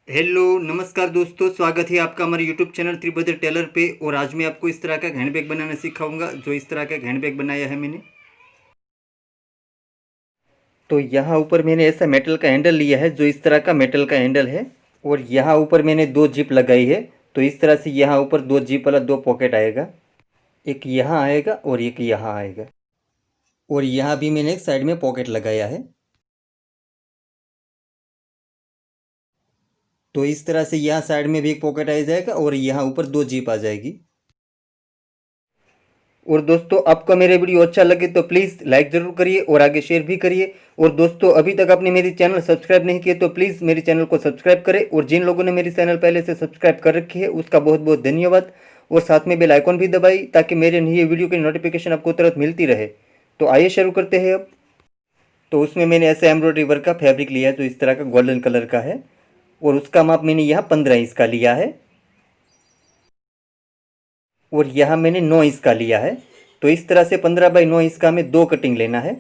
Hello नमस्कार दोस्तों, स्वागत है आपका हमारे यूट्यूब चैनल त्रिभद्र टेलर पे। और आज मैं आपको इस तरह का हैंडबैग बनाना सिखाऊंगा। जो इस तरह का हैंडबैग बनाया है मैंने, तो यहाँ ऊपर मैंने ऐसा मेटल का हैंडल लिया है, जो इस तरह का मेटल का हैंडल है। और यहाँ ऊपर मैंने दो जिप लगाई है। तो इस तरह से यहाँ ऊपर दो जिप वाला दो पॉकेट आएगा। एक यहाँ आएगा और एक यहाँ आएगा। और यहाँ भी मैंने एक साइड में पॉकेट लगाया है। तो इस तरह से यहाँ साइड में भी एक पॉकेट आ जाएगा और यहाँ ऊपर दो जिप आ जाएगी। और दोस्तों, आपको मेरे वीडियो अच्छा लगे तो प्लीज़ लाइक ज़रूर करिए और आगे शेयर भी करिए। और दोस्तों, अभी तक आपने मेरी चैनल सब्सक्राइब नहीं किया तो प्लीज़ मेरे चैनल को सब्सक्राइब करें। और जिन लोगों ने मेरी चैनल पहले से सब्सक्राइब कर रखी है उसका बहुत बहुत धन्यवाद। और साथ में बेल आइकॉन भी दबाई ताकि मेरे नई वीडियो की नोटिफिकेशन आपको तुरंत मिलती रहे। तो आइए शुरू करते हैं अब। तो उसमें मैंने ऐसे एम्ब्रॉयडरी वर्क का फैब्रिक लिया है जो इस तरह का गोल्डन कलर का है। और उसका माप मैंने यहाँ 15 इंच का लिया है। और यहाँ मैंने 9 इंच का लिया है। तो इस तरह से 15 बाई 9 इंच का हमें दो कटिंग लेना है।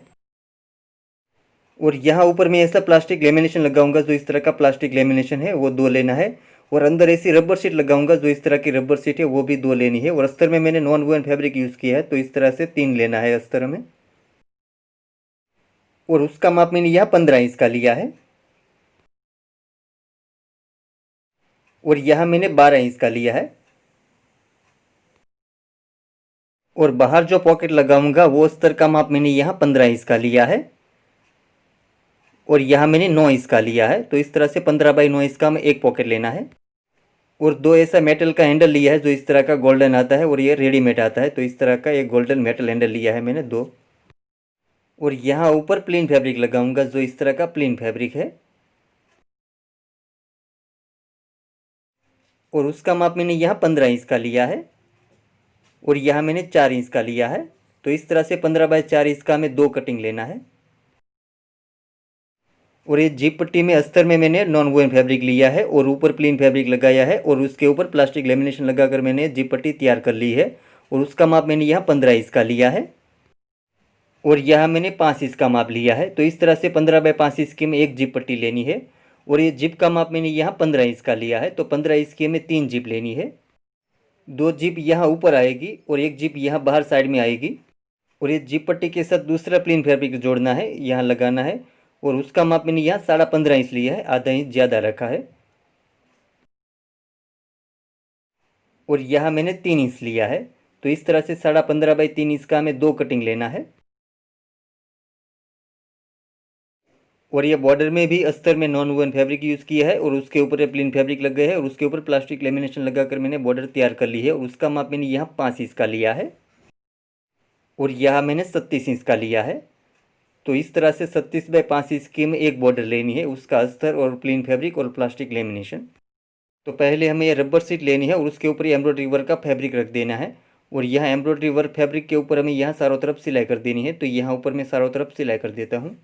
और यहाँ ऊपर मैं ऐसा प्लास्टिक लेमिनेशन लगाऊंगा, जो इस तरह का प्लास्टिक लेमिनेशन है वो दो लेना है। और अंदर ऐसी रबर शीट लगाऊंगा, जो इस तरह की रबर शीट है वो भी दो लेनी है। और अस्तर में मैंने नॉन वुवन फैब्रिक यूज़ किया है, तो इस तरह से तीन लेना है अस्तर में। और उसका माप मैंने यहाँ 15 इंच का लिया है। और यहाँ मैंने 12 इंच का लिया है। और बाहर जो पॉकेट लगाऊंगा वो अस्तर का माप मैंने यहाँ 15 इंच का लिया है। और यहाँ मैंने 9 इंच का लिया है। तो इस तरह से 15 बाई 9 इंच का हमें एक पॉकेट लेना है। और दो ऐसा मेटल का हैंडल लिया है जो इस तरह का गोल्डन आता है और ये रेडीमेड आता है। तो इस तरह का एक गोल्डन मेटल हैंडल लिया है मैंने दो। और यहाँ ऊपर प्लेन फैब्रिक लगाऊंगा, जो इस तरह का प्लेन फैब्रिक है। और उसका माप मैंने यहाँ 15 इंच का लिया है। और यहाँ मैंने 4 इंच का लिया है। तो इस तरह से 15 बाई 4 इंच का हमें दो कटिंग लेना है। और ये जीप पट्टी में अस्तर में मैंने नॉन वुवन फैब्रिक लिया है और ऊपर प्लेन फैब्रिक लगाया है। और उसके ऊपर प्लास्टिक लेमिनेशन लगाकर मैंने जीप पट्टी तैयार कर ली है। और उसका माप मैंने यहाँ 15 इंच का लिया है। और यहाँ मैंने 5 इंच का माप लिया है। तो इस तरह से 15 बाई 5 इंच की में एक जिप पट्टी लेनी है। और ये जिप का माप मैंने यहाँ 15 इंच का लिया है। तो 15 इंच की हमें तीन जिप लेनी है। दो जिप यहाँ ऊपर आएगी और एक जिप यहाँ बाहर साइड में आएगी। और ये जिप पट्टी के साथ दूसरा प्लेन फैब्रिक जोड़ना है, यहाँ लगाना है। और उसका माप मैंने यहाँ 15.5 इंच लिया है, आधा इंच ज़्यादा रखा है। और यहाँ मैंने 3 इंच लिया है। तो इस तरह से 15.5 बाई 3 इंच का हमें दो कटिंग लेना है। और ये बॉर्डर में भी अस्तर में नॉन वुवन फैब्रिक यूज़ किया है और उसके ऊपर प्लेन फैब्रिक लग गए है। और उसके ऊपर प्लास्टिक लेमिनेशन लगाकर मैंने बॉर्डर तैयार कर ली है। और उसका माप मैंने यहाँ 5 इंच का लिया है। और यहाँ मैंने 36 इंच का लिया है। तो इस तरह से 36 बाई 5 इंच की में एक बॉर्डर लेनी है, उसका अस्तर और प्लेन फैब्रिक और प्लास्टिक लेमिनेशन। तो पहले हमें ये रबर शीट लेनी है और उसके ऊपर ये एम्ब्रॉयडरी वर्क का फैब्रिक रख देना है। और यहाँ एम्ब्रॉयडरी वर्क फैब्रिक के ऊपर हमें यहाँ चारों तरफ सिलाई कर देनी है। तो यहाँ ऊपर मैं चारों तरफ सिलाई कर देता हूँ।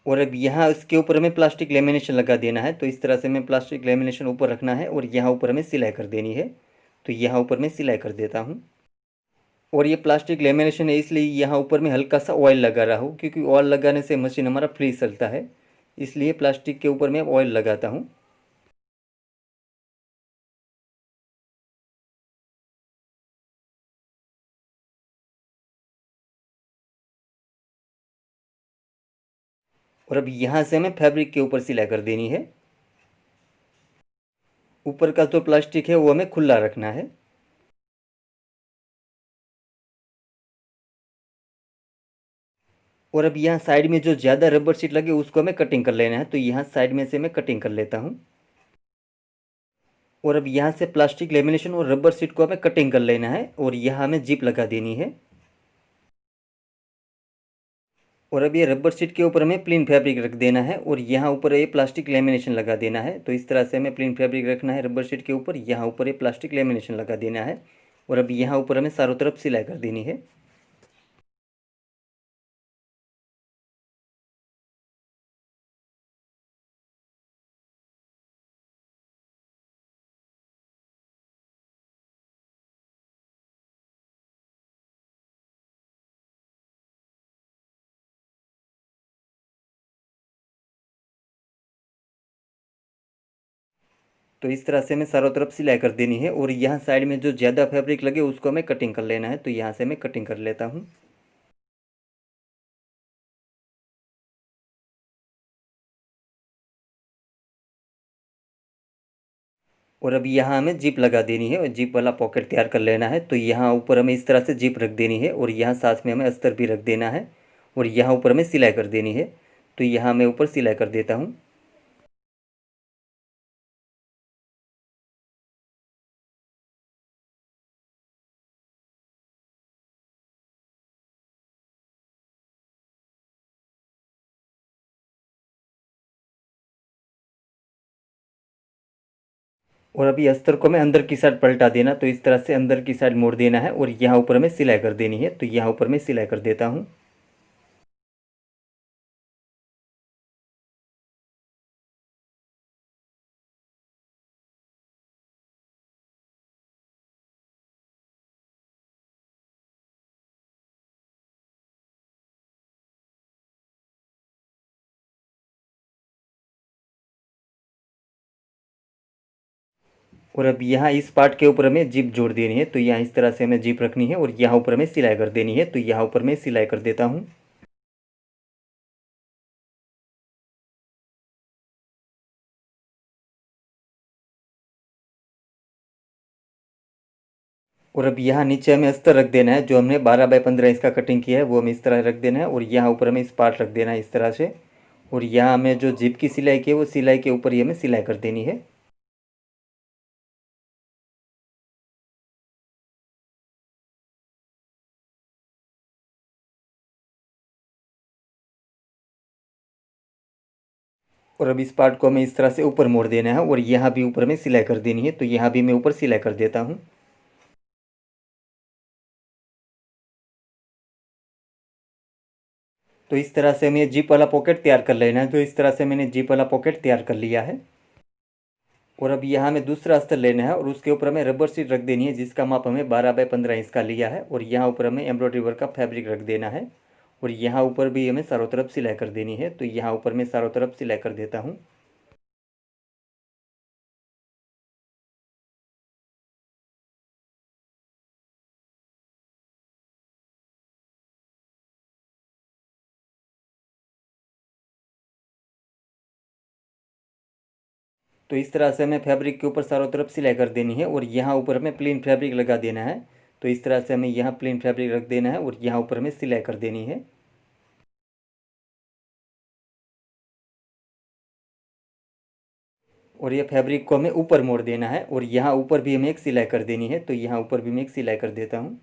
और अब यहाँ इसके ऊपर हमें प्लास्टिक लेमिनेशन लगा देना है। तो इस तरह से हमें प्लास्टिक लेमिनेशन ऊपर रखना है और यहाँ ऊपर हमें सिलाई कर देनी है। तो यहाँ ऊपर मैं सिलाई कर देता हूँ। और ये प्लास्टिक लेमिनेशन है, इसलिए यहाँ ऊपर मैं हल्का सा ऑयल लगा रहा हूँ, क्योंकि ऑयल लगाने से मशीन हमारा फ्री चलता है। इसलिए प्लास्टिक के ऊपर मैं ऑयल लगाता हूँ। और अब यहाँ से हमें फैब्रिक के ऊपर सिलाई कर देनी है। ऊपर का जो प्लास्टिक है वो हमें खुला रखना है। और अब यहाँ साइड में जो ज़्यादा रबर शीट लगे उसको हमें कटिंग कर लेना है। तो यहाँ साइड में से मैं कटिंग कर लेता हूँ। और अब यहाँ से प्लास्टिक लेमिनेशन और रबर शीट को हमें कटिंग कर लेना है और यहाँ हमें जिप लगा देनी है। और अब ये रबर शीट के ऊपर हमें प्लेन फैब्रिक रख देना है और यहाँ ऊपर ये प्लास्टिक लेमिनेशन लगा देना है। तो इस तरह से हमें प्लेन फैब्रिक रखना है रबर शीट के ऊपर, यहाँ ऊपर ये प्लास्टिक लेमिनेशन लगा देना है। और अब यहाँ ऊपर हमें चारों तरफ सिलाई कर देनी है। तो इस तरह से हमें चारों तरफ सिलाई कर देनी है और यहाँ साइड में जो ज़्यादा फैब्रिक लगे उसको हमें कटिंग कर लेना है। तो यहाँ से मैं कटिंग कर लेता हूँ। और अभी यहाँ हमें जिप लगा देनी है और जिप वाला पॉकेट तैयार कर लेना है। तो यहाँ ऊपर हमें इस तरह से जिप रख देनी है और यहाँ साथ में हमें अस्तर भी रख देना है और यहाँ ऊपर हमें सिलाई कर देनी है। तो यहाँ मैं ऊपर सिलाई कर देता हूँ। और अभी अस्तर को मैं अंदर की साइड पलटा देना। तो इस तरह से अंदर की साइड मोड़ देना है और यहाँ ऊपर हमें सिलाई कर देनी है। तो यहाँ ऊपर मैं सिलाई कर देता हूँ। और अब यहाँ इस पार्ट के ऊपर हमें जिप जोड़ देनी है। तो यहाँ इस तरह से हमें जिप रखनी है और यहाँ ऊपर हमें सिलाई कर देनी है। तो यहाँ ऊपर मैं सिलाई कर देता हूँ। और अब यहाँ नीचे हमें अस्तर रख देना है। जो हमने 12 बाय 15 इंच का कटिंग किया है वो हमें इस तरह रख देना है और यहाँ ऊपर हमें इस पार्ट रख देना है इस तरह से। और यहाँ हमें जो जिप की सिलाई की है वो सिलाई के ऊपर ही हमें सिलाई कर देनी है। और अब इस पार्ट को हमें इस तरह से ऊपर मोड़ देना है और यहाँ भी ऊपर में सिलाई कर देनी है। तो यहाँ भी मैं ऊपर सिलाई कर देता हूँ। तो इस तरह से हमें जिप वाला पॉकेट तैयार कर लेना है। तो इस तरह से मैंने जिप वाला पॉकेट तैयार कर लिया है। और अब यहाँ हमें दूसरा अस्तर लेना है और उसके ऊपर हमें रबर शीट रख देनी है जिसका माप हमें 12 बाय 15 इंच का लिया है। और यहाँ ऊपर हमें एम्ब्रॉयडरी वर्क का फैब्रिक रख देना है और यहाँ ऊपर भी हमें चारों तरफ सिलाई कर देनी है। तो यहाँ ऊपर मैं चारों तरफ सिलाई कर देता हूँ। तो इस तरह से हमें फैब्रिक के ऊपर चारों तरफ सिलाई कर देनी है और यहाँ ऊपर हमें प्लेन फैब्रिक लगा देना है। तो इस तरह से हमें यहाँ प्लेन फैब्रिक रख देना है और यहाँ ऊपर हमें सिलाई कर देनी है। और ये फैब्रिक को हमें ऊपर मोड़ देना है और यहाँ ऊपर भी हमें एक सिलाई कर देनी है। तो यहाँ ऊपर भी मैं एक सिलाई कर देता हूँ।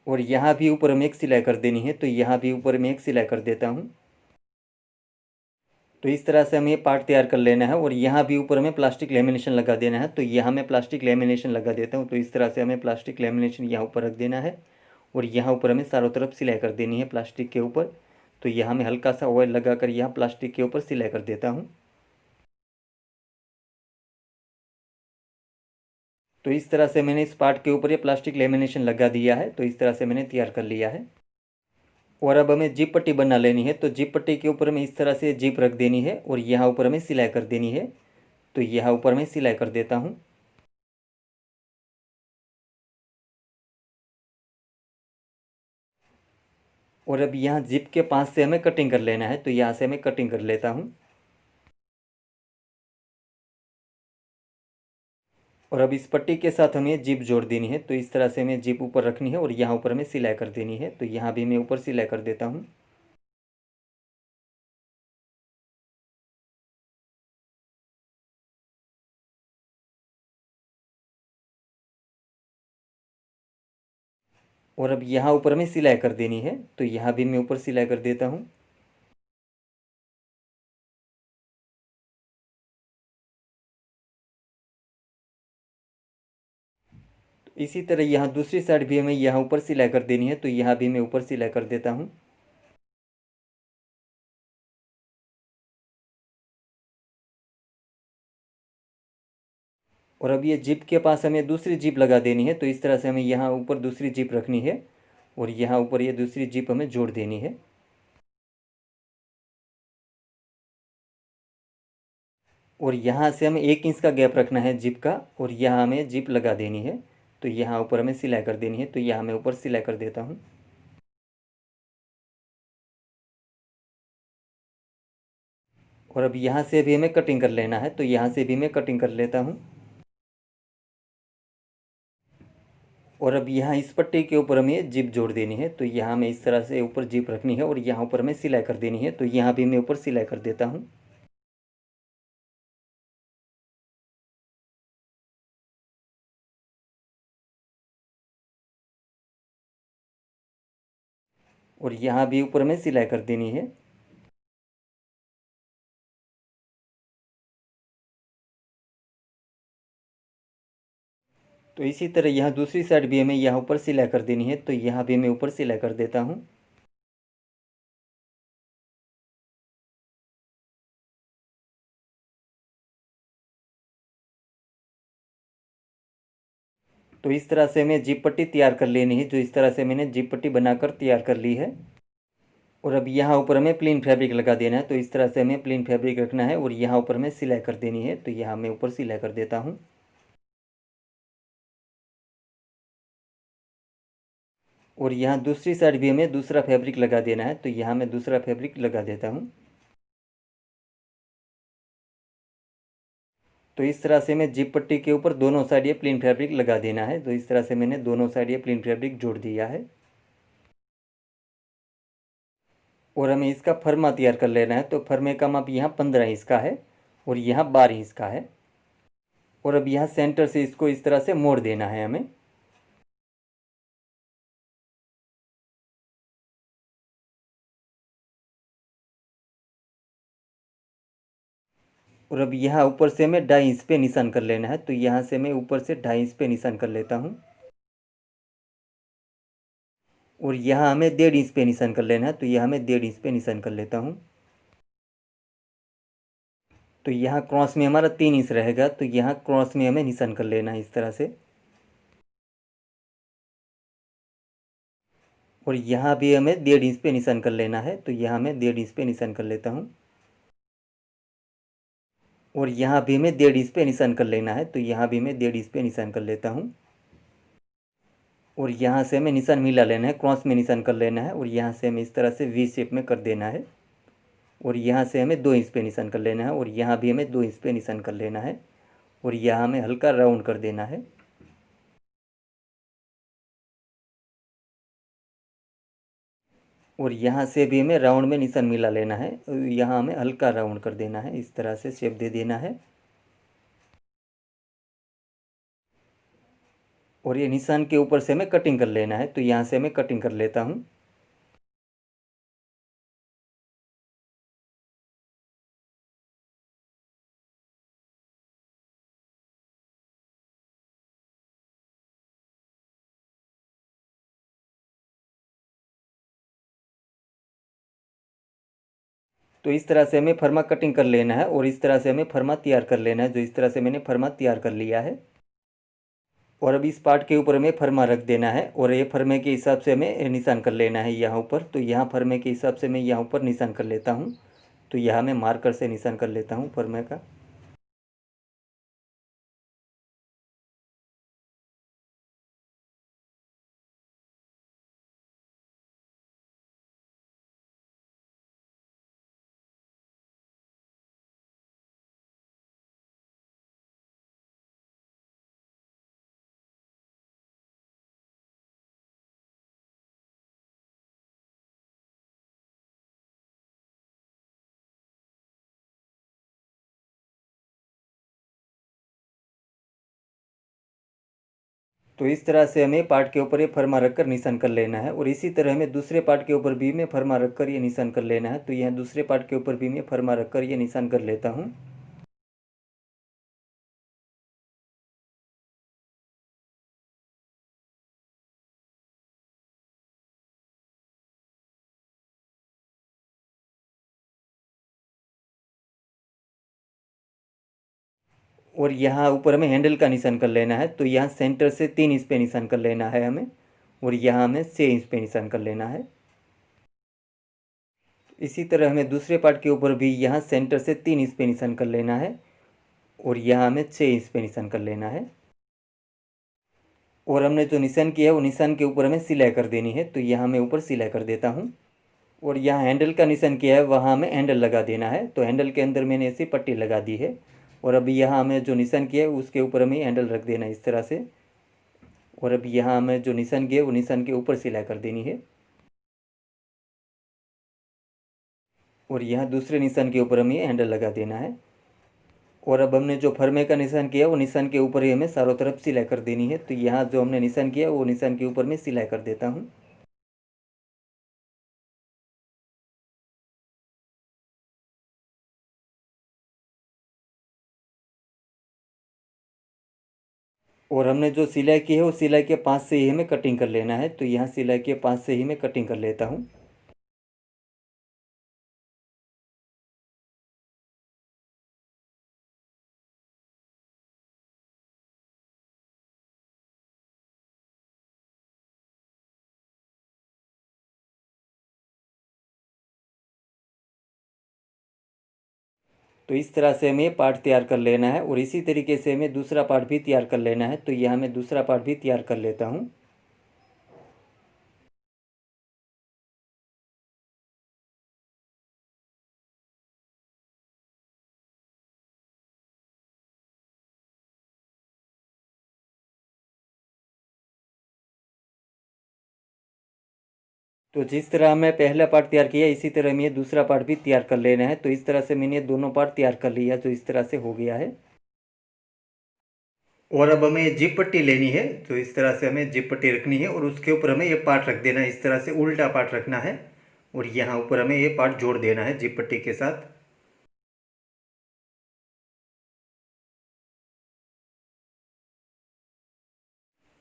और यहाँ भी ऊपर हमें एक सिलाई कर देनी है। तो यहाँ भी ऊपर मैं एक सिलाई कर देता हूँ। तो इस तरह से हमें ये पार्ट तैयार कर लेना है और यहाँ भी ऊपर हमें प्लास्टिक लेमिनेशन लगा देना है। तो यहाँ मैं प्लास्टिक लेमिनेशन लगा देता हूँ। तो इस तरह से हमें प्लास्टिक लेमिनेशन यहाँ ऊपर रख देना है और यहाँ ऊपर हमें चारों तरफ सिलाई कर देनी है प्लास्टिक के ऊपर। तो यहाँ मैं हल्का सा ऑयल लगा कर यहाँ प्लास्टिक के ऊपर सिलाई कर देता हूँ। तो इस तरह से मैंने इस पार्ट के ऊपर ये प्लास्टिक लेमिनेशन लगा दिया है। तो इस तरह से मैंने तैयार कर लिया है। और अब हमें जिप पट्टी बना लेनी है। तो जिप पट्टी के ऊपर हमें इस तरह से जिप रख देनी है और यहाँ ऊपर हमें सिलाई कर देनी है। तो यहाँ ऊपर मैं सिलाई कर देता हूँ। और अब यहाँ जिप के पास से हमें कटिंग कर लेना है। तो यहाँ से मैं कटिंग कर लेता हूँ। और अब इस पट्टी के साथ हमें जिप जोड़ देनी है। तो इस तरह से हमें जिप ऊपर रखनी है और यहाँ ऊपर हमें सिलाई कर देनी है। तो यहाँ भी मैं ऊपर सिलाई कर देता हूँ। और अब यहाँ ऊपर हमें सिलाई कर देनी है। तो यहाँ भी मैं ऊपर सिलाई कर देता हूँ। इसी तरह यहाँ दूसरी साइड भी हमें यहाँ ऊपर सिलाई कर देनी है। तो यहाँ भी मैं ऊपर सिलाई कर देता हूँ। और अब ये जिप के पास हमें दूसरी जिप लगा देनी है। तो इस तरह से हमें यहाँ ऊपर दूसरी जिप रखनी है और यहाँ ऊपर ये दूसरी जिप हमें जोड़ देनी है। और यहाँ से हमें 1 इंच का गैप रखना है जिप का, और यहाँ हमें जिप लगा देनी है। तो यहाँ ऊपर हमें सिलाई कर देनी है, तो यहाँ मैं ऊपर सिलाई कर देता हूँ। और अब यहाँ से भी हमें कटिंग कर लेना है, तो यहाँ से भी मैं कटिंग कर लेता हूँ। और अब यहाँ इस पट्टी के ऊपर हमें जिप जोड़ देनी है, तो यहाँ हमें इस तरह से ऊपर जिप रखनी है और यहाँ ऊपर हमें सिलाई कर देनी है, तो यहाँ भी मैं ऊपर सिलाई कर देता हूँ। और यहाँ भी ऊपर हमें सिलाई कर देनी है। तो इसी तरह यहाँ दूसरी साइड भी हमें यहाँ ऊपर सिलाई कर देनी है, तो यहाँ भी मैं ऊपर सिलाई कर देता हूँ। तो इस तरह से हमें जिप पट्टी तैयार कर लेनी है, जो इस तरह से मैंने जिप पट्टी बनाकर तैयार कर ली है। और अब यहाँ ऊपर हमें प्लेन फैब्रिक लगा देना है, तो इस तरह से हमें प्लेन फैब्रिक रखना है और यहाँ ऊपर हमें सिलाई कर देनी है, तो यहाँ मैं ऊपर सिलाई कर देता हूँ। और यहाँ दूसरी साइड भी हमें दूसरा फैब्रिक लगा देना है, तो यहाँ मैं दूसरा फैब्रिक लगा देता हूँ। तो इस तरह से मैं जिप पट्टी के ऊपर दोनों साइड ये प्लेन फैब्रिक लगा देना है, तो इस तरह से मैंने दोनों साइड ये प्लेन फैब्रिक जोड़ दिया है। और हमें इसका फर्मा तैयार कर लेना है, तो फर्मे का माप यहाँ 15 इंच का है और यहाँ 12 इंच का है। और अब यहाँ सेंटर से इसको इस तरह से मोड़ देना है हमें। और अब यहाँ ऊपर से हमें 2.5 इंच पे निशान कर लेना है, तो यहाँ से मैं ऊपर से 2.5 इंच पे निशान कर लेता हूँ। और यहाँ हमें 1.5 इंच पे निशान कर लेना है, तो यहाँ मैं 1.5 इंच पे निशान कर लेता हूँ। तो यहाँ क्रॉस में हमारा 3 इंच रहेगा, तो यहाँ क्रॉस में हमें निशान कर लेना है इस तरह से। और यहाँ भी हमें 1.5 इंच पे निशान कर लेना है, तो यहाँ मैं 1.5 इंच पे निशान कर लेता हूँ। और यहाँ भी हमें 1.5 इंच पे निशान कर लेना है, तो यहाँ भी मैं 1.5 इंच पे निशान कर लेता हूँ। और यहाँ से हमें निशान मिला लेना है, क्रॉस में निशान कर लेना है, और यहाँ से हमें इस तरह से वी शेप में कर देना है। और यहाँ से हमें 2 इंच पे निशान कर लेना है, और यहाँ भी हमें 2 इंच पे निशान कर लेना है, और यहाँ हमें हल्का राउंड कर देना है। और यहाँ से भी हमें राउंड में निशान मिला लेना है, यहाँ हमें हल्का राउंड कर देना है, इस तरह से शेप दे देना है। और ये निशान के ऊपर से हमें कटिंग कर लेना है, तो यहाँ से मैं कटिंग कर लेता हूँ। तो इस तरह से हमें फर्मा कटिंग कर लेना है, और इस तरह से हमें फर्मा तैयार कर लेना है, जो इस तरह से मैंने फर्मा तैयार कर लिया है। और अब इस पार्ट के ऊपर हमें फर्मा रख देना है, और ये फर्मे के हिसाब से हमें निशान कर लेना है यहाँ ऊपर। तो यहाँ फर्मे के हिसाब से मैं यहाँ ऊपर निशान कर लेता हूँ, तो यहाँ मैं मार्कर से निशान कर लेता हूँ फर्मे का। तो इस तरह से हमें पार्ट के ऊपर ये फर्मा रखकर निशान कर लेना है, और इसी तरह हमें दूसरे पार्ट के ऊपर भी मैं फर्मा रखकर ये निशान कर लेना है। तो यहाँ दूसरे पार्ट के ऊपर भी मैं फर्मा रखकर ये निशान कर लेता हूँ। और यहाँ ऊपर हमें हैंडल का निशान कर लेना है, तो यहाँ सेंटर से 3 इंच पे निशान कर लेना है हमें, और यहाँ हमें 6 इंच पे निशान कर लेना है। इसी तरह हमें दूसरे पार्ट के ऊपर भी यहाँ सेंटर से 3 इंच पे निशान कर लेना है, और यहाँ हमें 6 इंच पे निशान कर लेना है। और हमने जो निशान किया है वो निशान के ऊपर हमें सिलाई कर देनी है, तो यहाँ मैं ऊपर सिलाई कर देता हूँ। और यहाँ हैंडल का निशान किया है वहाँ हमें हैंडल लगा देना है, तो हैंडल के अंदर मैंने ऐसी पट्टी लगा दी है। और अभी यहाँ हमें जो निशान किया है उसके ऊपर हमें हैंडल रख देना है इस तरह से। और अभी यहाँ हमें जो निशान किया है वो निशान के ऊपर सिलाई कर देनी है। और यहाँ दूसरे निशान के ऊपर हमें हैंडल लगा देना है। और अब हमने जो फरमे का निशान किया वो निशान के ऊपर ही हमें चारों तरफ सिलाई कर देनी है, तो यहाँ जो हमने निशान किया वो निशान के ऊपर मैं सिलाई कर देता हूँ। और हमने जो सिलाई की है वो सिलाई के 5 से ही हमें कटिंग कर लेना है, तो यहाँ सिलाई के 5 से ही मैं कटिंग कर लेता हूँ। तो इस तरह से हमें ये पार्ट तैयार कर लेना है, और इसी तरीके से हमें दूसरा पार्ट भी तैयार कर लेना है, तो यहाँ मैं दूसरा पार्ट भी तैयार कर लेता हूँ। तो जिस तरह मैं पहला पार्ट तैयार किया इसी तरह हमें ये दूसरा पार्ट भी तैयार कर लेना है, तो इस तरह से मैंने ये दोनों पार्ट तैयार कर लिया, जो इस तरह से हो गया है। और अब हमें ये जिप पट्टी लेनी है, तो इस तरह से हमें जिप पट्टी रखनी है और उसके ऊपर हमें ये पार्ट रख देना है, इस तरह से उल्टा पार्ट रखना है। और यहाँ ऊपर हमें ये पार्ट जोड़ देना है जिप पट्टी के साथ।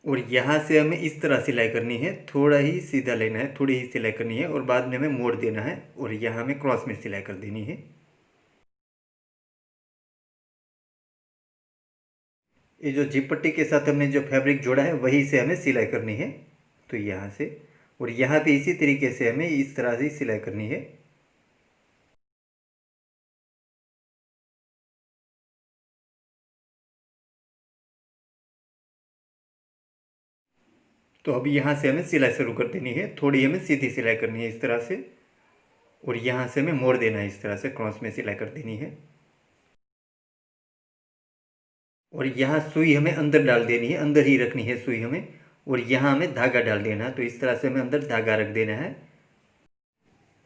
और यहाँ से हमें इस तरह सिलाई करनी है, थोड़ा ही सीधा लेना है, थोड़ी ही सिलाई करनी है और बाद में हमें मोड़ देना है, और यहाँ हमें क्रॉस में सिलाई कर देनी है। ये जो जिप पट्टी के साथ हमने जो फैब्रिक जोड़ा है वहीं से हमें सिलाई करनी है, तो यहाँ से। और यहाँ पे इसी तरीके से हमें इस तरह से सिलाई करनी है। तो अभी यहाँ से हमें सिलाई शुरू कर देनी है, थोड़ी हमें सीधी सिलाई करनी है इस तरह से। और यहाँ से हमें मोड़ देना है, इस तरह से क्रॉस में सिलाई कर देनी है। और यहाँ सुई हमें अंदर डाल देनी है, अंदर ही रखनी है सुई हमें। और यहाँ हमें धागा डाल देना है, तो इस तरह से हमें अंदर धागा रख देना है।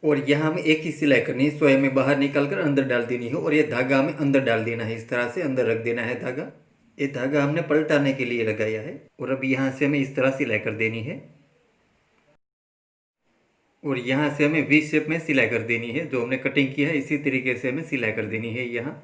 और यहाँ हमें एक ही सिलाई करनी है, सुई हमें बाहर निकाल कर अंदर डाल देनी है, और ये धागा हमें अंदर डाल देना है, इस तरह से अंदर रख देना है धागा। ये धागा हमने पलटाने के लिए लगाया है। और अब यहाँ से हमें इस तरह सिलाई कर देनी है। और यहाँ से हमें वी शेप में सिलाई कर देनी है, जो हमने कटिंग की है इसी तरीके से हमें सिलाई कर देनी है यहाँ।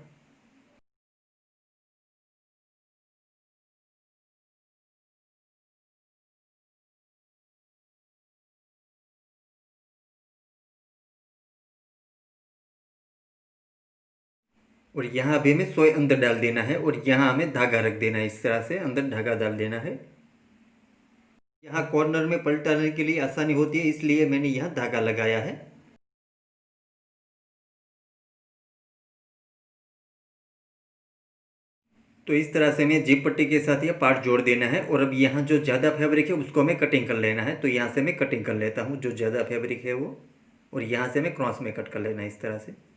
और यहाँ भी हमें सोई अंदर डाल देना है, और यहाँ हमें धागा रख देना है, इस तरह से अंदर धागा डाल देना है। यहाँ कॉर्नर में पलटाने के लिए आसानी होती है, इसलिए मैंने यहाँ धागा लगाया है। तो इस तरह से हमें जिप पट्टी के साथ ये पार्ट जोड़ देना है। और अब यहाँ जो ज़्यादा फैब्रिक है उसको हमें कटिंग कर लेना है, तो यहाँ से मैं कटिंग कर लेता हूँ जो ज़्यादा फैब्रिक है वो। और यहाँ से हमें क्रॉस में कट कर लेना है इस तरह से।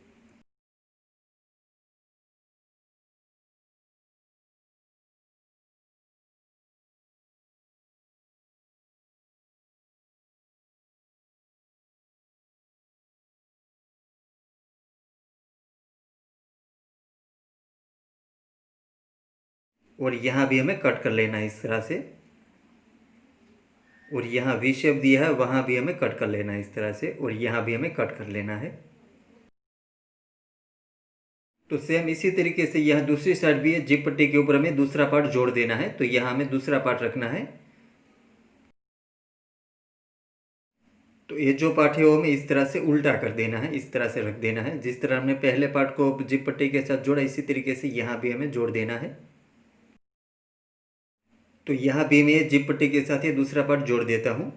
और यहाँ भी हमें कट कर लेना है इस तरह से। और यहाँ वी शेप दिया है वहाँ भी हमें कट कर लेना है इस तरह से, और यहाँ भी हमें कट कर लेना है। तो सेम इसी तरीके से यहाँ दूसरी साइड भी है, जिप पट्टी के ऊपर हमें दूसरा पार्ट जोड़ देना है, तो यहाँ हमें दूसरा पार्ट रखना है। तो ये जो पार्ट है वो हमें इस तरह से उल्टा कर देना है, इस तरह से रख देना है, जिस तरह हमने पहले पार्ट को जिप पट्टी के साथ जोड़ा इसी तरीके से यहाँ भी हमें जोड़ देना है। तो यहाँ भी मैं जिप पट्टी के साथ ये दूसरा पार्ट जोड़ देता हूँ।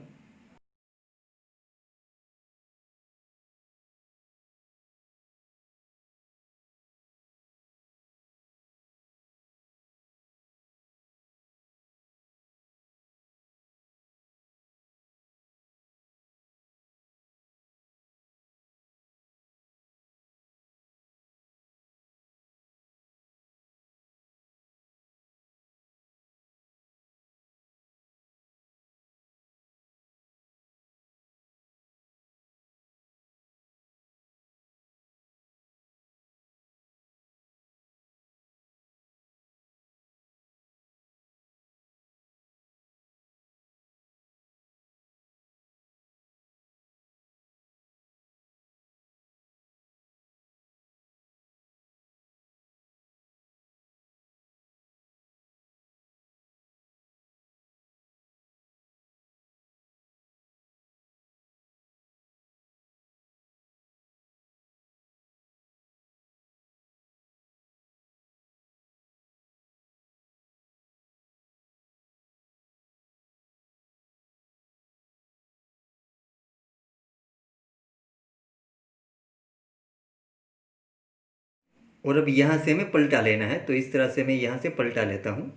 और अब यहाँ से हमें पलटा लेना है, तो इस तरह से मैं यहाँ से पलटा लेता हूँ।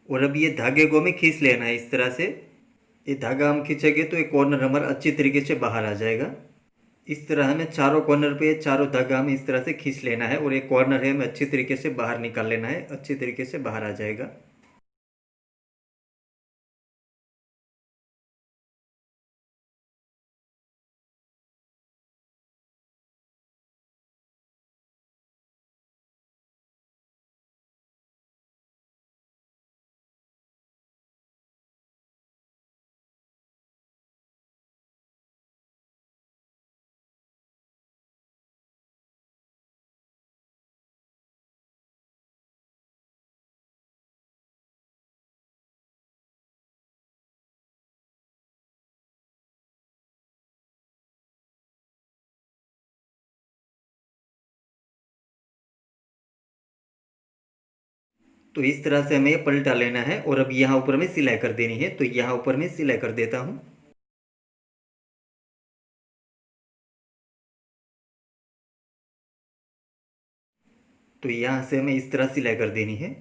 और अब ये धागे को हमें खींच लेना है इस तरह से। ये धागा हम खींचेंगे तो ये कॉर्नर हमारा अच्छी तरीके से बाहर आ जाएगा। इस तरह हमें चारों कॉर्नर पे चारों धागा हमें इस तरह से खींच लेना है, और ये कॉर्नर है हमें अच्छी तरीके से बाहर निकाल लेना है, अच्छी तरीके से बाहर आ जाएगा। तो इस तरह से हमें ये पलटा लेना है, और अब यहाँ ऊपर में सिलाई कर देनी है, तो यहाँ ऊपर में सिलाई कर देता हूँ। तो यहाँ से हमें इस तरह सिलाई कर देनी है।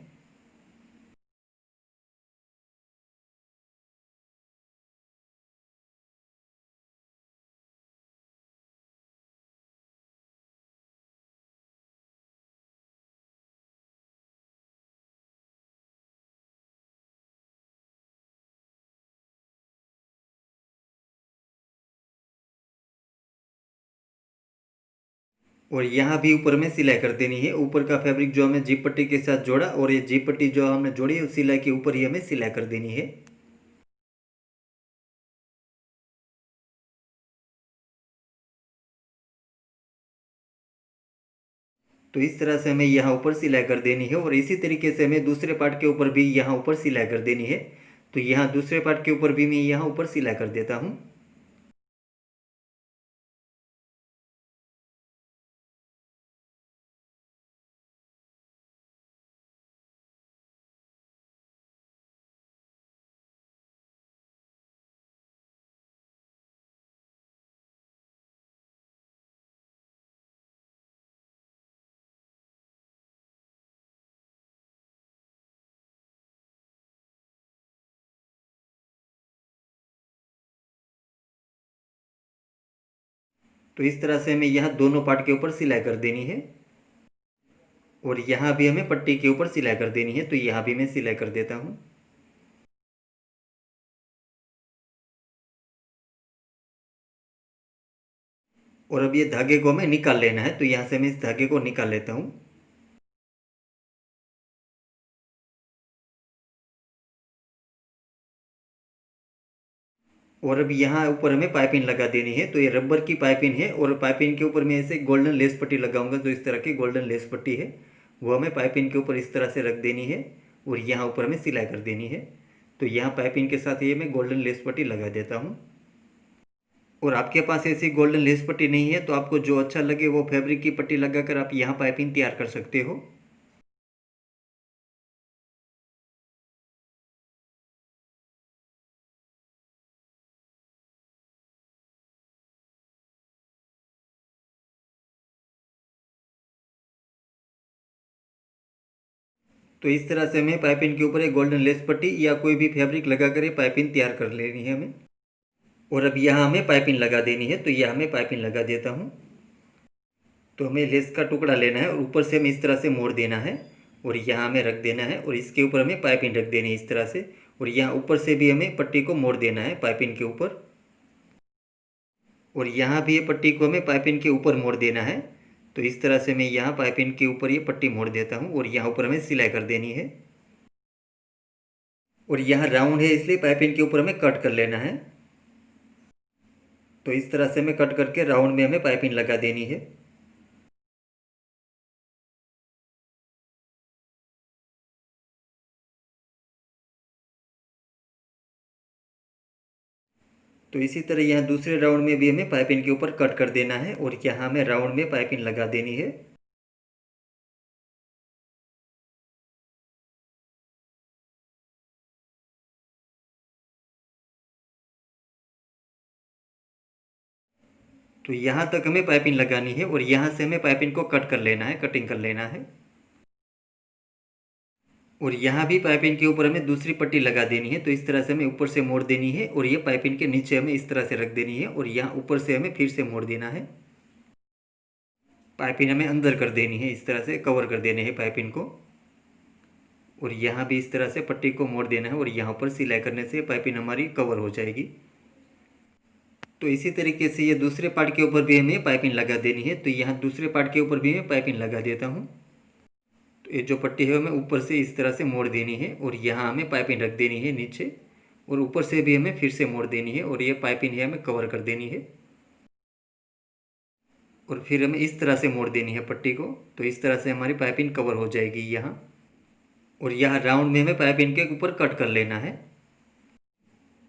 और यहाँ भी ऊपर में सिलाई कर देनी है। ऊपर का फैब्रिक जो हमें जीप पट्टी के साथ जोड़ा, और ये जीप पट्टी जो हमने जोड़ी है उस सिलाई के ऊपर ही हमें सिलाई कर देनी है। तो इस तरह से हमें यहाँ ऊपर सिलाई कर देनी है, और इसी तरीके से हमें दूसरे पार्ट के ऊपर भी यहाँ ऊपर सिलाई कर देनी है। तो यहाँ दूसरे पार्ट के ऊपर भी मैं यहाँ ऊपर सिलाई कर देता हूँ। तो इस तरह से हमें यहाँ दोनों पार्ट के ऊपर सिलाई कर देनी है, और यहाँ भी हमें पट्टी के ऊपर सिलाई कर देनी है। तो यहाँ भी मैं सिलाई कर देता हूँ। और अब ये धागे को हमें निकाल लेना है, तो यहाँ से मैं इस धागे को निकाल लेता हूँ। और अब यहाँ ऊपर हमें पाइपिंग लगा देनी है। तो ये रबर की पाइपिंग है, और पाइपिंग के ऊपर मैं ऐसे गोल्डन लेस पट्टी लगाऊंगा। जो इस तरह की गोल्डन लेस पट्टी है वो हमें पाइपिंग के ऊपर इस तरह से रख देनी है, और यहाँ ऊपर हमें सिलाई कर देनी है। तो यहाँ पाइपिंग के साथ ये मैं गोल्डन लेस पट्टी लगा देता हूँ। और आपके पास ऐसी गोल्डन लेस पट्टी नहीं है तो आपको जो अच्छा लगे वो फैब्रिक की पट्टी लगाकर आप यहाँ पाइपिंग तैयार कर सकते हो। तो इस तरह से हमें पाइपिंग के ऊपर एक गोल्डन लेस पट्टी या कोई भी फैब्रिक लगाकर ये पाइपिंग तैयार कर लेनी है हमें। और अब यहाँ हमें पाइपिंग लगा देनी है, तो यहाँ हमें पाइपिंग लगा देता हूँ। तो हमें लेस का टुकड़ा लेना है, और ऊपर से हमें इस तरह से मोड़ देना है, और यहाँ हमें रख देना है, और इसके ऊपर हमें पाइपिंग रख देनी है इस तरह से। और यहाँ ऊपर से भी हमें पट्टी को मोड़ देना है पाइपिंग के ऊपर, और यहाँ भी ये पट्टी को हमें पाइपिंग के ऊपर मोड़ देना है। तो इस तरह से मैं यहाँ पाइपिंग के ऊपर ये पट्टी मोड़ देता हूँ, और यहाँ ऊपर हमें सिलाई कर देनी है। और यहाँ राउंड है इसलिए पाइपिंग के ऊपर हमें कट कर लेना है। तो इस तरह से हमें कट करके राउंड में हमें पाइपिंग लगा देनी है। तो इसी तरह यहाँ दूसरे राउंड में भी हमें पाइपिंग के ऊपर कट कर देना है, और यहाँ हमें राउंड में पाइपिंग लगा देनी है। तो यहाँ तक हमें पाइपिंग लगानी है और यहाँ से हमें पाइपिंग को कट कर लेना है, कटिंग कर लेना है। और यहाँ भी पाइपिंग के ऊपर हमें दूसरी पट्टी लगा देनी है। तो इस तरह से हमें ऊपर से मोड़ देनी है और ये पाइपिंग के नीचे हमें इस तरह से रख देनी है और यहाँ ऊपर से हमें फिर से मोड़ देना है। पाइपिंग हमें अंदर कर देनी है, इस तरह से कवर कर देने हैं पाइपिंग को। और यहाँ भी इस तरह से पट्टी को मोड़ देना है और यहाँ पर सिलाई करने से पाइपिंग हमारी कवर हो जाएगी। तो इसी तरीके से ये दूसरे पार्ट के ऊपर भी हमें पाइपिंग लगा देनी है। तो यहाँ दूसरे पार्ट के ऊपर भी मैं पाइपिंग लगा देता हूँ। तो ये जो पट्टी है हमें ऊपर से इस तरह से मोड़ देनी है और यहाँ हमें पाइपिंग रख देनी है नीचे, और ऊपर से भी हमें फिर से मोड़ देनी है और ये पाइपिंग है हमें कवर कर देनी है। और फिर हमें इस तरह से मोड़ देनी है पट्टी को। तो इस तरह से हमारी पाइपिंग कवर हो जाएगी यहाँ। और यहाँ राउंड में हमें पाइपिंग के ऊपर कट कर लेना है।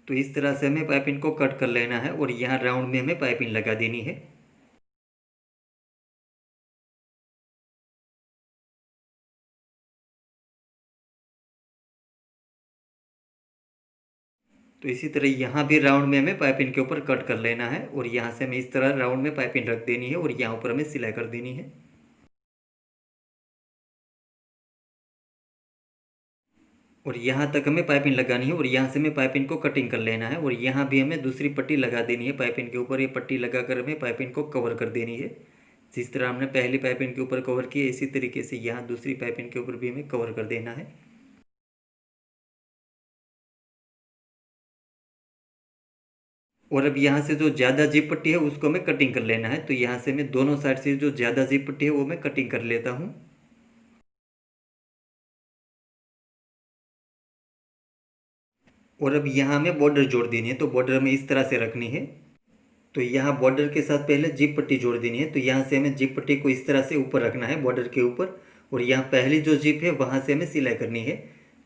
तो इस तरह से हमें पाइपिंग को कट कर लेना है और यहाँ राउंड में हमें पाइपिंग लगा देनी है। तो इसी तरह यहाँ भी राउंड में हमें पाइपिंग के ऊपर कट कर लेना है और यहाँ से हमें इस तरह राउंड में पाइपिंग रख देनी है और यहाँ ऊपर हमें सिलाई कर देनी है। और यहाँ तक हमें पाइपिंग लगानी है और यहाँ से हमें पाइपिंग को कटिंग कर लेना है और यहाँ भी हमें दूसरी पट्टी लगा देनी है पाइपिंग के ऊपर। ये पट्टी लगाकर हमें पाइपिंग को कवर कर देनी है। जिस तरह हमने पहली पाइपिंग के ऊपर कवर किया, इसी तरीके से यहाँ दूसरी पाइपिंग के ऊपर भी हमें कवर कर देना है। और अब यहाँ से जो ज़्यादा जीप पट्टी है उसको हमें कटिंग कर लेना है। तो यहाँ से मैं दोनों साइड से जो ज़्यादा जीप पट्टी है वो मैं कटिंग कर लेता हूँ। और अब यहाँ हमें बॉर्डर जोड़ देनी है। तो बॉर्डर हमें इस तरह से रखनी है। तो यहाँ बॉर्डर के साथ पहले जीप पट्टी जोड़ देनी है। तो यहाँ से हमें जीप पट्टी को इस तरह से ऊपर रखना है बॉर्डर के ऊपर, और यहाँ पहली जो जीप है वहाँ से हमें सिलाई करनी है।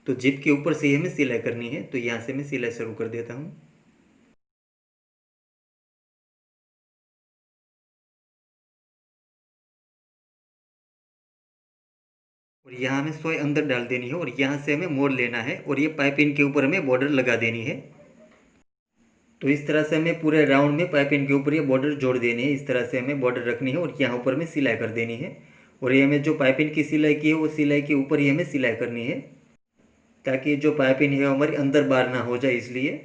तो जीप के ऊपर से ही हमें सिलाई करनी है। तो यहाँ से मैं सिलाई शुरू कर देता हूँ। और यहाँ हमें सोई अंदर डाल देनी है और यहाँ से हमें मोड़ लेना है और ये पाइपिंग के ऊपर हमें बॉर्डर लगा देनी है। तो इस तरह से हमें पूरे राउंड में पाइपिंग के ऊपर ये बॉर्डर जोड़ देनी है। इस तरह से हमें बॉर्डर रखनी है और यहाँ ऊपर में सिलाई कर देनी है। और ये हमें जो पाइपिंग की सिलाई की है वो सिलाई के ऊपर ही हमें सिलाई करनी है, ताकि जो पाइपिंग है हमारी अंदर बाहर ना हो जाए, इसलिए।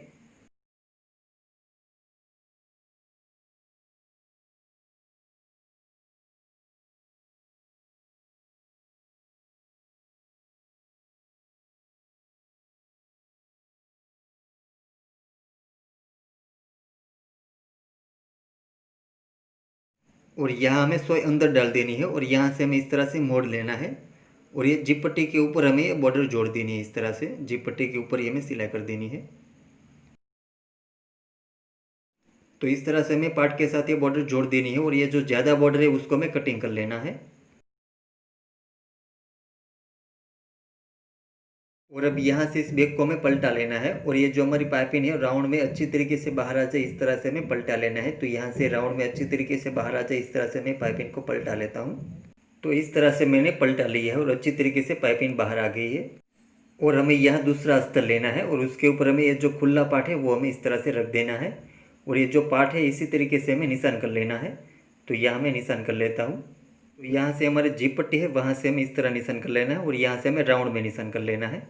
और यहाँ हमें सोई अंदर डाल देनी है और यहाँ से हमें इस तरह से मोड़ लेना है और ये जिप पट्टी के ऊपर हमें ये बॉर्डर जोड़ देनी है। इस तरह से जिप पट्टी के ऊपर ही हमें सिलाई कर देनी है। तो इस तरह से हमें पार्ट के साथ ये बॉर्डर जोड़ देनी है और ये जो ज़्यादा बॉर्डर है उसको हमें कटिंग कर लेना है। और अब यहाँ से इस बैग को हमें पलटा लेना है और ये जो हमारी पाइपिंग है राउंड में अच्छी तरीके से बाहर आ जाए, इस तरह से हमें पलटा लेना है। तो यहाँ से राउंड में अच्छी तरीके से बाहर आ जाए, इस तरह से मैं पाइपिंग को पलटा लेता हूँ। तो इस तरह से मैंने पलटा लिया है और अच्छी तरीके से पाइपिंग बाहर आ गई है। और हमें यहाँ दूसरा अस्तर लेना है और उसके ऊपर हमें ये जो खुला पार्ट है वो हमें इस तरह से रख देना है और ये जो पार्ट है इसी तरीके से हमें निशान कर लेना है। तो यहाँ मैं निशान कर लेता हूँ। तो यहाँ से हमारी जीप पट्टी है वहाँ से हमें इस तरह निशान कर लेना है और यहाँ से हमें राउंड में निशान कर लेना है।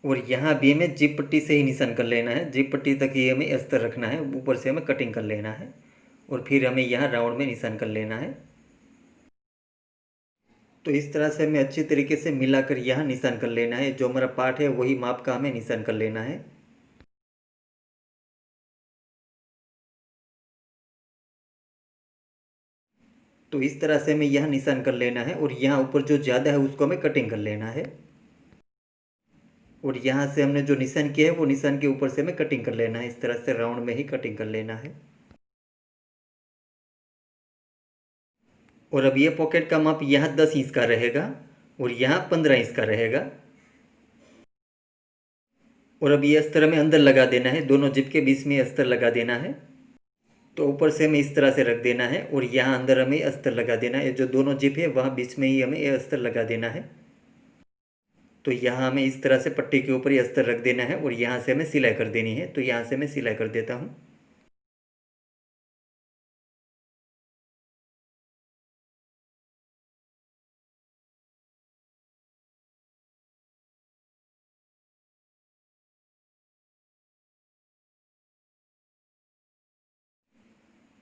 और यहाँ भी हमें जिप पट्टी से ही निशान कर लेना है। जिप पट्टी तक ही हमें अस्तर रखना है, ऊपर से हमें कटिंग कर लेना है और फिर हमें यहाँ राउंड में निशान कर लेना है। तो इस तरह से हमें अच्छी तरीके से मिलाकर यहाँ निशान कर लेना है। जो हमारा पार्ट है वही माप का हमें निशान कर लेना है। तो इस तरह से हमें यहाँ निशान कर लेना है और यहाँ ऊपर जो ज़्यादा है उसको हमें कटिंग कर लेना है। और यहाँ से हमने जो निशान किया है वो निशान के ऊपर से हमें कटिंग कर लेना है। इस तरह से राउंड में ही कटिंग कर लेना है। और अब ये पॉकेट का माप यहाँ 10 इंच का रहेगा और यहाँ 15 इंच का रहेगा। और अब ये अस्तर हमें अंदर लगा देना है, दोनों जिप के बीच में अस्तर लगा देना है। तो ऊपर से हमें इस तरह से रख देना है और यहाँ अंदर हमें अस्तर लगा देना है। जो दोनों जिप है वहाँ बीच में ही हमें ये अस्तर लगा देना है। तो यहाँ हमें इस तरह से पट्टी के ऊपर ही अस्तर रख देना है और यहाँ से हमें सिलाई कर देनी है। तो यहाँ से मैं सिलाई कर देता हूँ।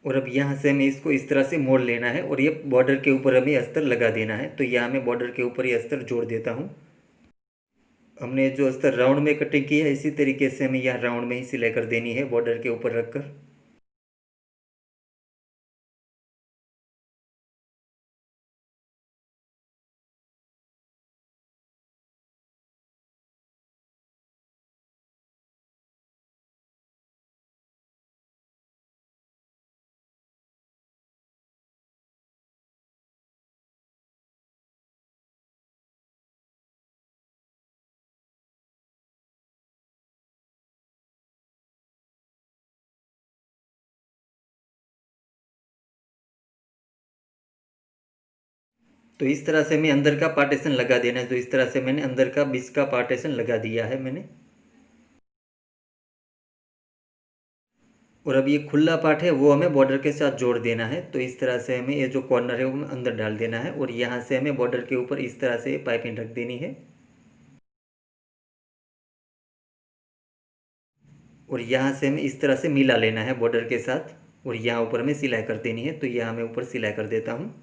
और अब यहाँ से हमें इसको इस तरह से मोड़ लेना है और ये बॉर्डर के ऊपर हमें अस्तर लगा देना है। तो यहाँ मैं बॉर्डर के ऊपर ये अस्तर जोड़ देता हूँ। हमने जो अस्तर राउंड में कटिंग की है इसी तरीके से हमें यहाँ राउंड में ही सिलाई कर देनी है बॉर्डर के ऊपर रखकर। तो इस तरह से हमें अंदर का पार्टीशन लगा देना है। तो इस तरह से मैंने अंदर का 20 का पार्टीशन लगा दिया है मैंने। और अब ये खुला पार्ट है वो हमें बॉर्डर के साथ जोड़ देना है। तो इस तरह से हमें ये जो कॉर्नर है वो हमें अंदर डाल देना है और यहाँ से हमें बॉर्डर के ऊपर इस तरह से पाइपिंग रख देनी है। और यहाँ से हमें इस तरह से मिला लेना है बॉर्डर के साथ और यहाँ ऊपर हमें सिलाई कर देनी है। तो यहाँ मैं ऊपर सिलाई कर देता हूँ।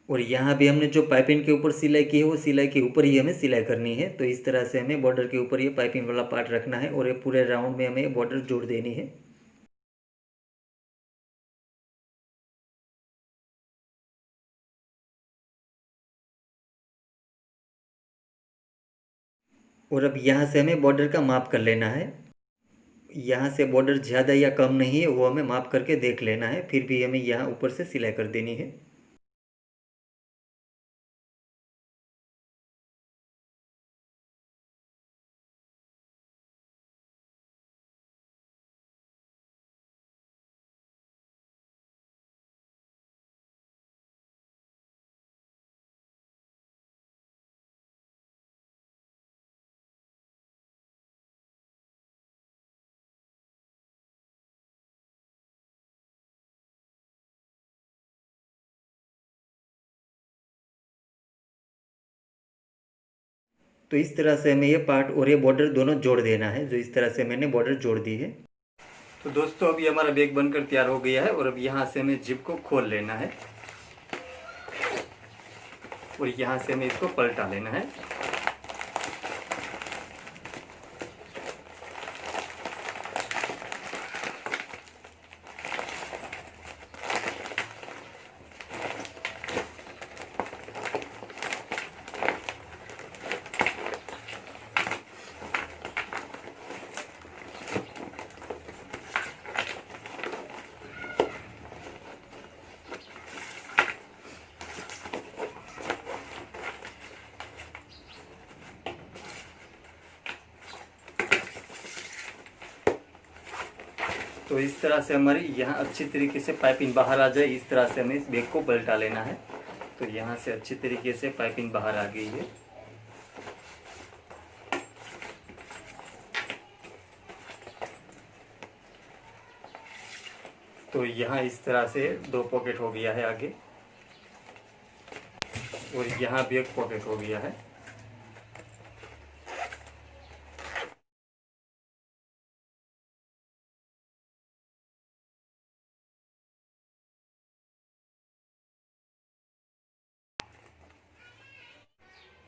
और यहाँ भी हमने जो पाइपिंग के ऊपर सिलाई की है वो सिलाई के ऊपर ही हमें सिलाई करनी है। तो इस तरह से हमें बॉर्डर के ऊपर ये पाइपिंग वाला पार्ट रखना है और ये पूरे राउंड में हमें बॉर्डर जोड़ देनी है। और अब यहाँ से हमें बॉर्डर का माप कर लेना है। यहाँ से बॉर्डर ज़्यादा या कम नहीं है वो हमें माप करके देख लेना है, फिर भी हमें यहाँ ऊपर से सिलाई कर देनी है। तो इस तरह से हमें ये पार्ट और ये बॉर्डर दोनों जोड़ देना है, जो इस तरह से मैंने बॉर्डर जोड़ दी है। तो दोस्तों अभी हमारा बैग बनकर तैयार हो गया है और अब यहाँ से हमें जिप को खोल लेना है और यहाँ से हमें इसको पलटा लेना है। तो इस तरह से हमारी यहाँ अच्छी तरीके से पाइपिंग बाहर आ जाए, इस तरह से हमें इस बैग को पलटा लेना है। तो यहाँ से अच्छी तरीके से पाइपिंग बाहर आ गई है। तो यहाँ इस तरह से 2 पॉकेट हो गया है आगे और यहाँ भी 1 पॉकेट हो गया है।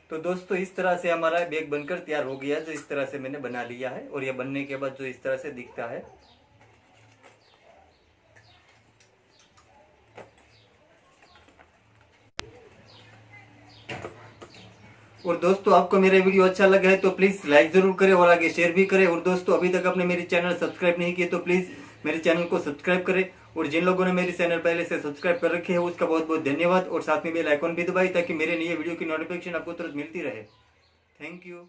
तो दोस्तों इस तरह से हमारा बैग बनकर तैयार हो गया है, जो इस तरह से मैंने बना लिया है। और ये बनने के बाद जो इस तरह से दिखता है। और दोस्तों आपको मेरा वीडियो अच्छा लगा है तो प्लीज़ लाइक ज़रूर करें और आगे शेयर भी करें। और दोस्तों अभी तक आपने मेरी चैनल सब्सक्राइब नहीं किए तो प्लीज़ मेरे चैनल को सब्सक्राइब करें। और जिन लोगों ने मेरी चैनल पहले से सब्सक्राइब कर रखे है उसका बहुत बहुत धन्यवाद। और साथ में बेल आइकॉन भी दबाएं ताकि मेरे नए वीडियो की नोटिफिकेशन आपको तुरंत मिलती रहे। Thank you.